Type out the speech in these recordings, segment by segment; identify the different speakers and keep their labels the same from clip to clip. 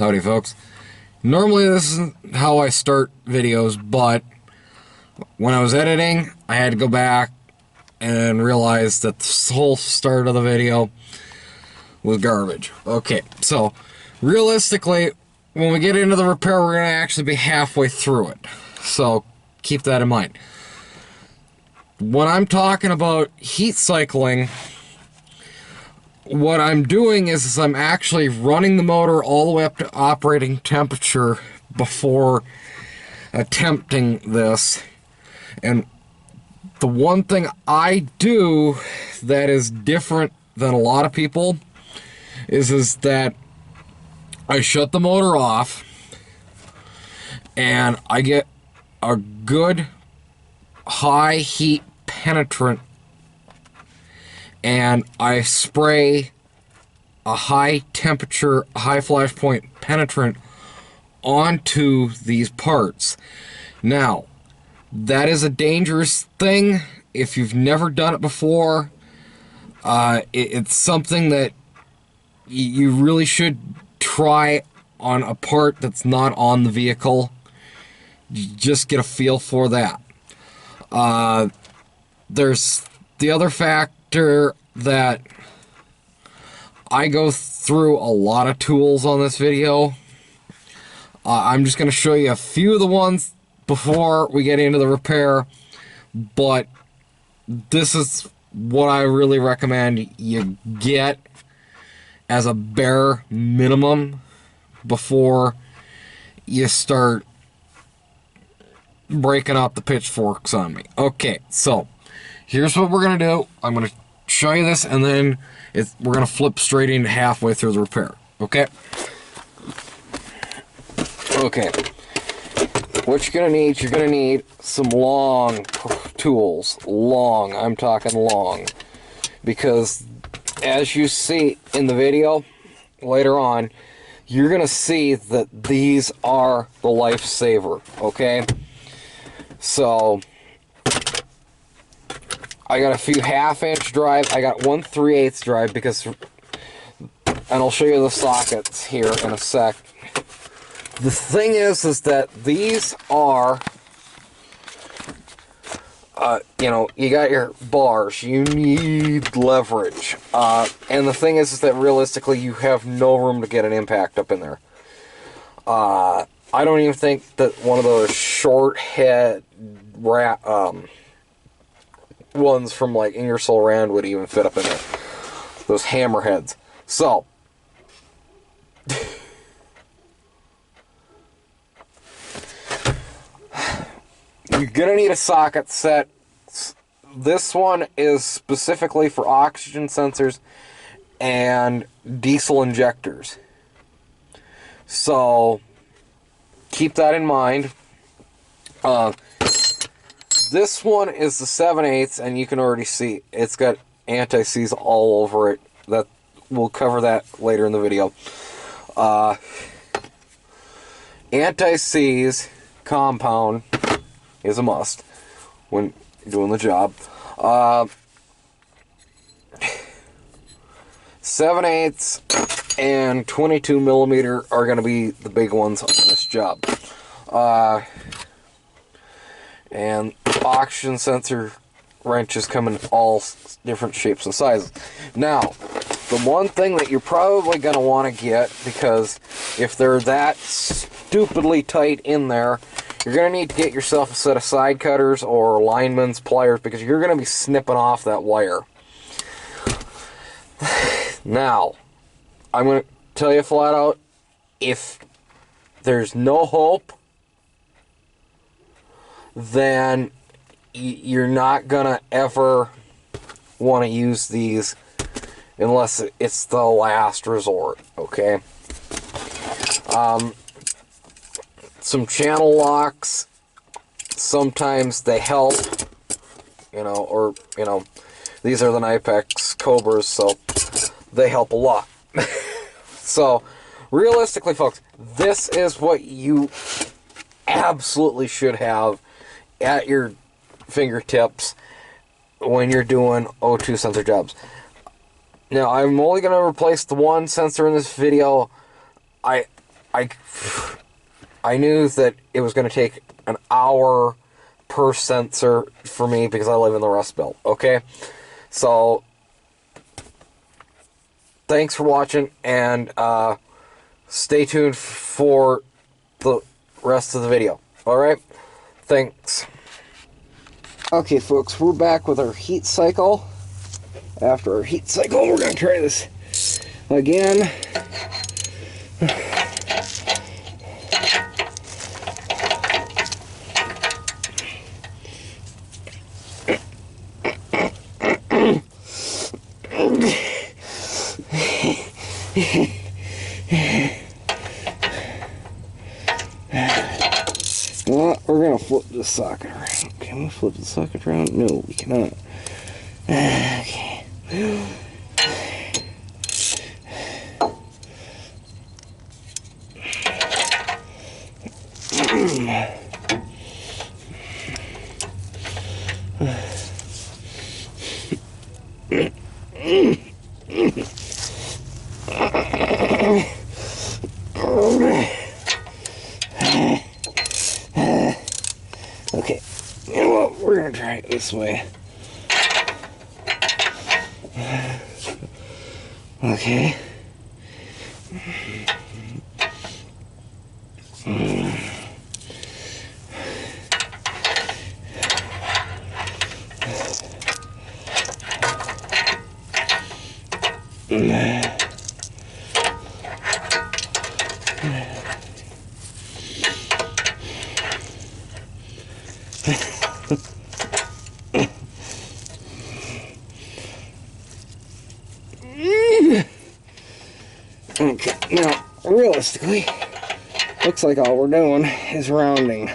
Speaker 1: Howdy folks. Normally this isn't how I start videos, but when I was editing, I had to go back and realize that the whole start of the video was garbage. Okay, so realistically, when we get into the repair, we're going to actually be halfway through it. So keep that in mind. When I'm talking about heat cycling, what I'm doing is I'm actually running the motor all the way up to operating temperature before attempting this. And the one thing I do that is different than a lot of people is that I shut the motor off and I get a good high heat penetrant, and I spray a high temperature, high flash point penetrant onto these parts. Now, that is a dangerous thing if you've never done it before. It's something that you really should try on a part that's not on the vehicle. Just get a feel for that. There's the other factor that I go through a lot of tools on this video. I'm just going to show you a few of the ones before we get into the repair, but this is what I really recommend you get as a bare minimum before you start breaking out the pitchforks on me. Okay, so here's what we're going to do. I'm going to show you this, and then we're going to flip straight into halfway through the repair. Okay? Okay. What you're going to need some long tools. Long. I'm talking long. Because as you see in the video later on, you're going to see that these are the lifesaver. Okay? So I got a few half-inch drive. I got 1 3/8 drive because, and I'll show you the sockets here in a sec. The thing is that these are, you got your bars. You need leverage. And the thing is that realistically, you have no room to get an impact up in there. I don't even think that one of those short head ones from like Ingersoll Rand would even fit up in there. Those hammerheads. So you're gonna need a socket set. This one is specifically for oxygen sensors and diesel injectors. So keep that in mind. This one is the 7/8, and you can already see it's got anti-seize all over it. That we'll cover that later in the video. Anti-seize compound is a must when doing the job. 7/8 and 22mm are going to be the big ones on this job. And oxygen sensor wrenches come in all different shapes and sizes. Now, the one thing that you're probably going to want to get, because if they're that stupidly tight in there, you're going to need to get yourself a set of side cutters or lineman's pliers, because you're going to be snipping off that wire. Now, I'm going to tell you flat out, if there's no hope, then you're not gonna ever want to use these unless it's the last resort. Okay. Some channel locks, sometimes they help, these are the Nipex Cobras, so they help a lot. So realistically, folks, this is what you absolutely should have at your fingertips when you're doing O2 sensor jobs. Now, I'm only going to replace the one sensor in this video. I knew that it was going to take an hour per sensor for me because I live in the Rust Belt, okay? So, thanks for watching, and stay tuned for the rest of the video, alright? Thanks. Okay, folks, we're back with our heat cycle. After our heat cycle, we're going to try this again. Well, we're going to flip the socket around. Can we flip the socket around? No, we cannot. Okay. Okay, you know what? We're gonna try it this way. Okay. Okay, now, realistically, looks like all we're doing is rounding.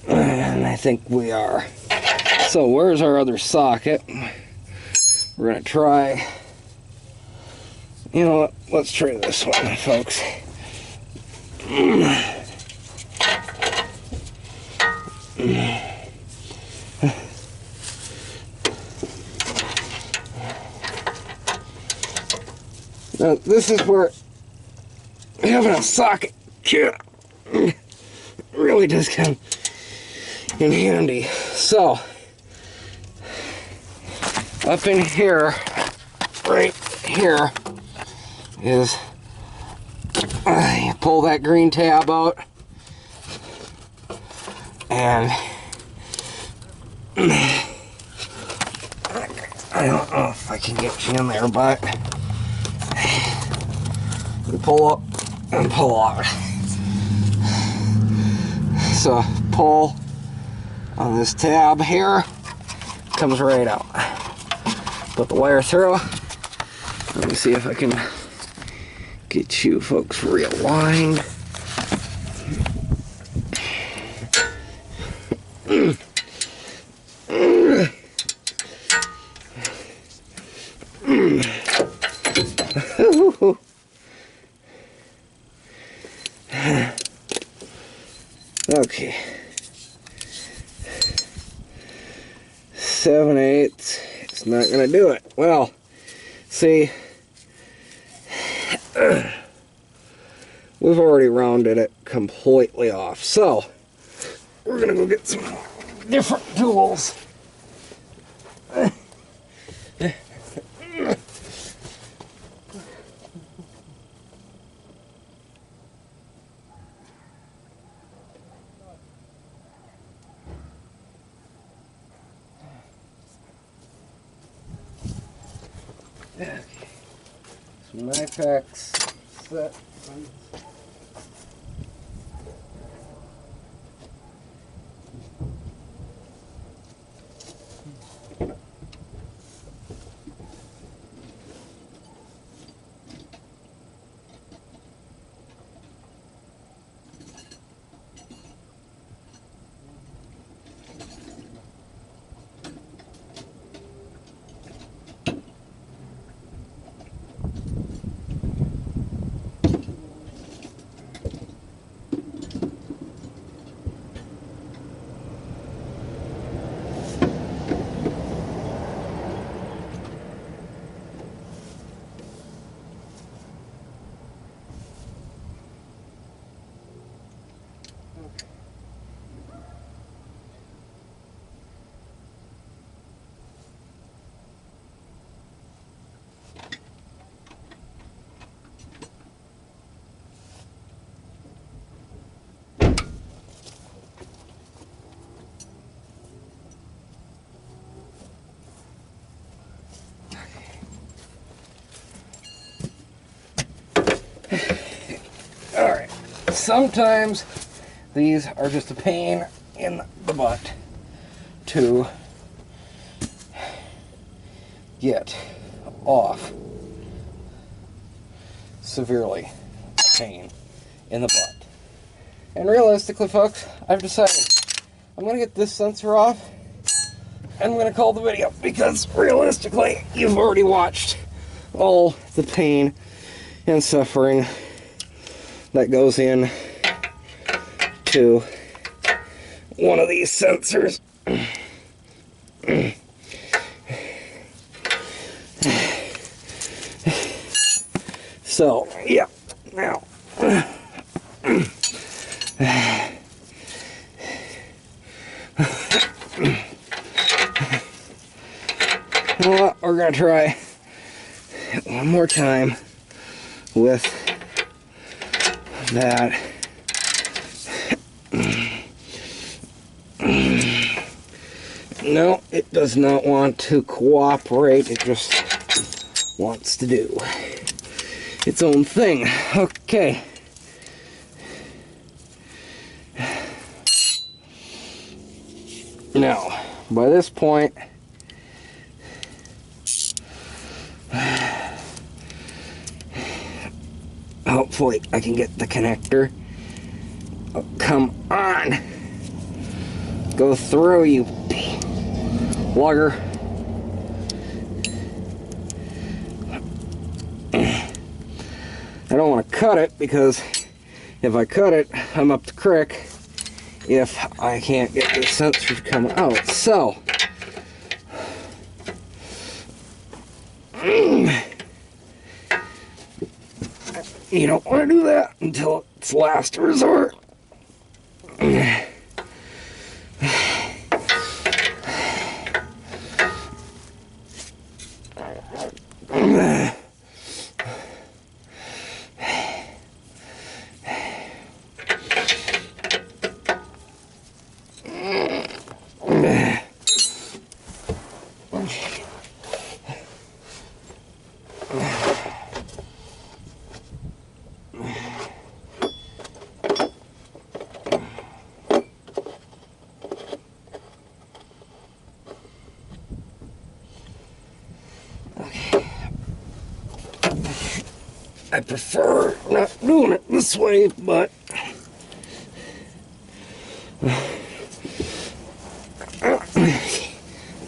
Speaker 1: And I think we are. So, where's our other socket? We're going to try... You know what? Let's try this one, folks. Now, this is where having a socket kit really does come in handy. So, up in here, right here, is you pull that green tab out, and I don't know if I can get you in there, but you pull up and pull out. So pull on this tab here, comes right out. Put the wire through. Let me see if I can get you folks realigned. Okay. 7/8. It's not gonna do it. Well, see, we've already rounded it completely off. So, we're gonna go get some different tools. Okay. Some knife hacks set. sometimes these are just a pain in the butt to get off. Severely a pain in the butt. And realistically, folks, I've decided I'm going to get this sensor off and I'm going to call the video, because realistically, you've already watched all the pain and suffering that goes in to one of these sensors. So, yeah, now, well, we're going to try it one more time with that. No, it does not want to cooperate. It just wants to do its own thing. Okay. Now, by this point, hopefully I can get the connector. Oh, come on. Go through, you lugger. I don't want to cut it, because if I cut it, I'm up the creek if I can't get this sensor to come out. So, you don't want to do that until it's last resort. I prefer not doing it this way, but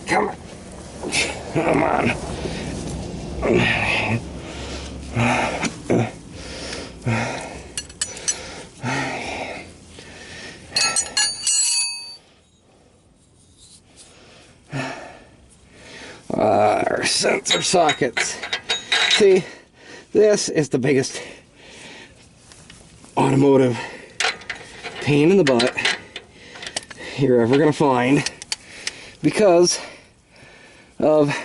Speaker 1: come on. Come on. Our sensor sockets. See, this is the biggest automotive pain in the butt you're ever going to find, because of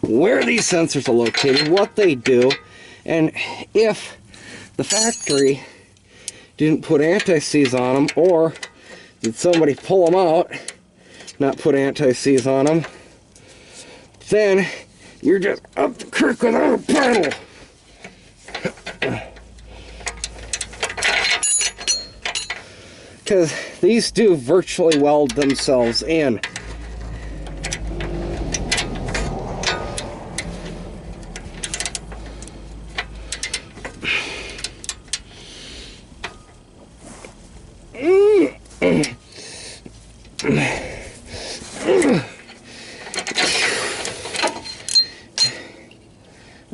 Speaker 1: where these sensors are located, what they do, and if the factory didn't put anti-seize on them, or did somebody pull them out, not put anti-seize on them, then you're just up the creek without a paddle. Because these do virtually weld themselves in.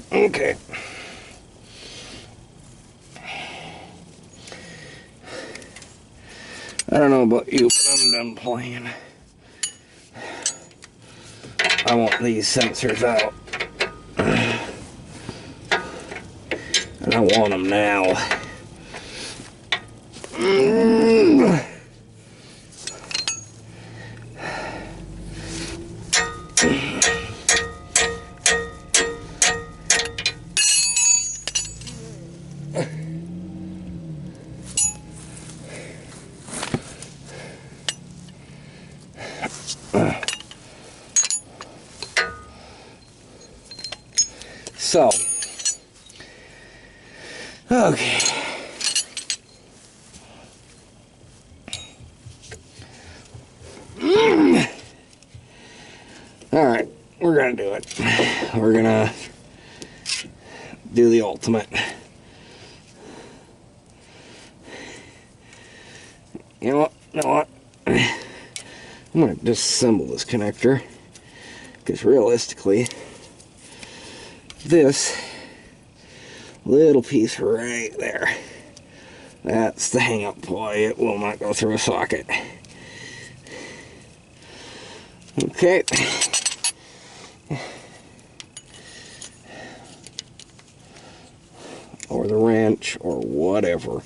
Speaker 1: Okay. I don't know about you, but I'm done playing. I want these sensors out. And I want them now. So, Okay. Alright, we're gonna do it. We're gonna do the ultimate. You know what? I'm gonna disassemble this connector, because realistically, this little piece right there, that's the hang-up ply. It will not go through a socket. Okay. Or the wrench, or whatever.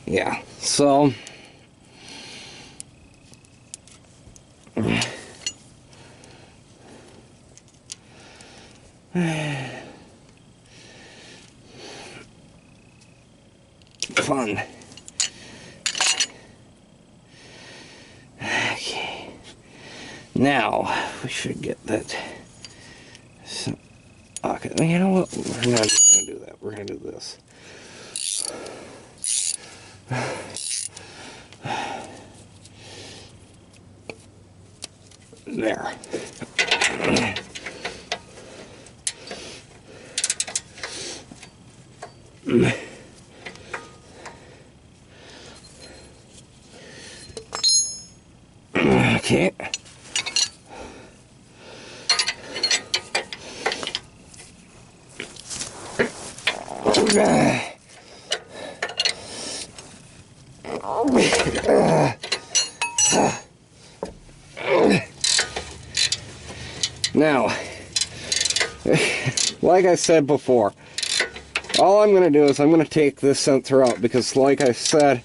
Speaker 1: Yeah, so fun. Okay. Now we should get that. So, okay, you know what? We're not gonna do that. We're gonna do this. There. Okay. Now, like I said before, all I'm going to do is I'm going to take this sensor out because, like I said,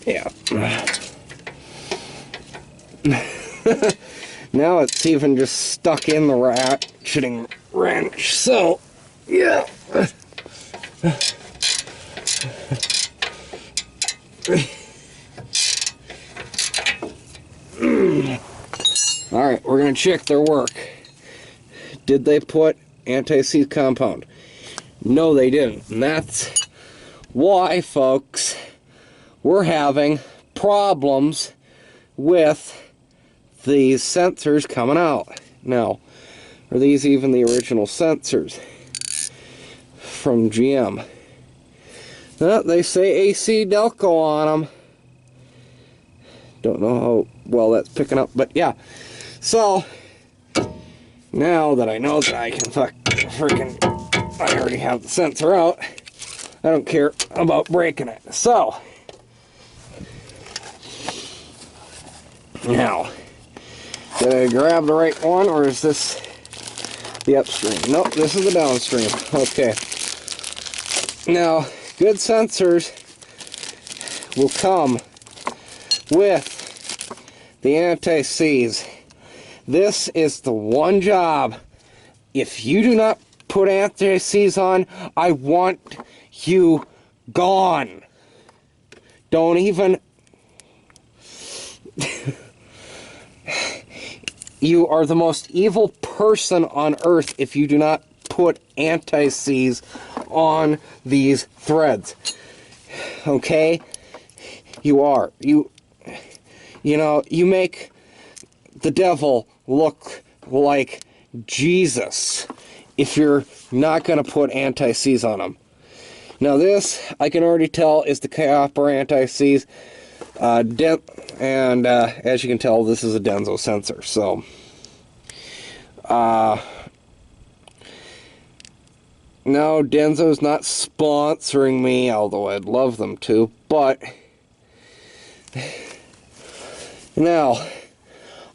Speaker 1: yeah. Now it's even just stuck in the ratcheting wrench, so, yeah. Alright, we're going to check their work. Did they put anti-seize compound? No, they didn't. And that's why, folks, we're having problems with these sensors coming out. Now, are these even the original sensors from GM? No, they say AC Delco on them. Don't know how well that's picking up, but yeah. So, now that I know that I can I already have the sensor out, I don't care about breaking it. So, now, did I grab the right one, or is this the upstream? Nope, this is the downstream. Okay. Now, good sensors will come with the anti-seize. This is the one job. If you do not put anti-seize on, I want you gone. Don't even... You are the most evil person on earth if you do not put anti-seize on these threads. Okay? You are. You know, you make the devil look like Jesus if you're not going to put anti-seize on them. Now this, I can already tell, is the copper anti-seize. And as you can tell, this is a Denso sensor. So, no, Denso's not sponsoring me, although I'd love them to. But now,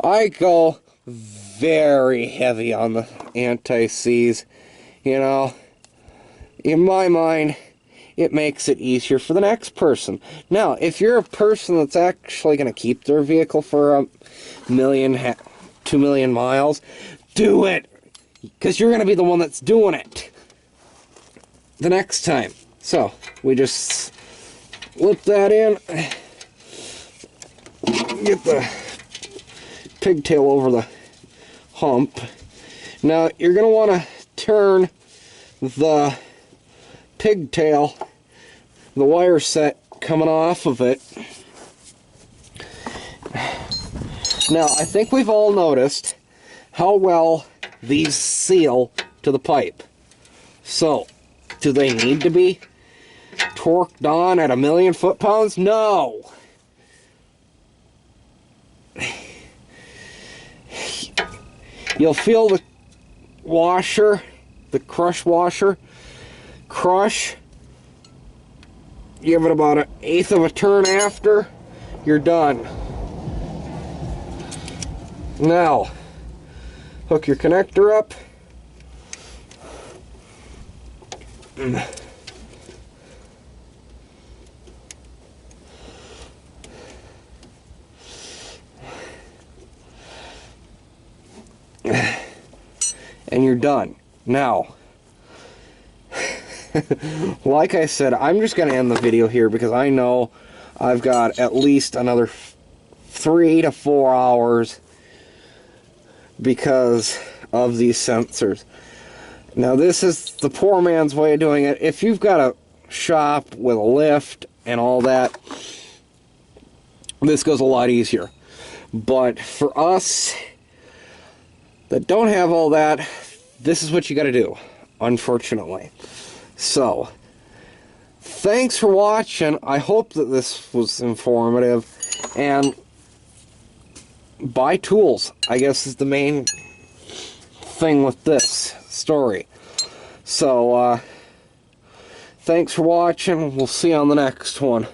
Speaker 1: I go very heavy on the anti-seize You know, in my mind, it makes it easier for the next person. Now, if you're a person that's actually going to keep their vehicle for a million, 2 million miles, do it! Because you're going to be the one that's doing it the next time. So, we just slip that in, get the pigtail over the hump. Now, you're going to want to turn the pigtail, the wire set coming off of it. Now, I think we've all noticed how well these seal to the pipe. So, do they need to be torqued on at 1,000,000 foot-pounds? No! You'll feel the washer, the crush washer, crush. Give it about 1/8 of a turn after, you're done. Now, hook your connector up. And you're done. Now, like I said, I'm just going to end the video here because I know I've got at least another 3 to 4 hours because of these sensors. Now, this is the poor man's way of doing it. If you've got a shop with a lift and all that, this goes a lot easier. But for us that don't have all that, this is what you got to do, unfortunately. So, thanks for watching. I hope that this was informative. And buy tools, I guess, is the main thing with this story. So, thanks for watching. We'll see you on the next one.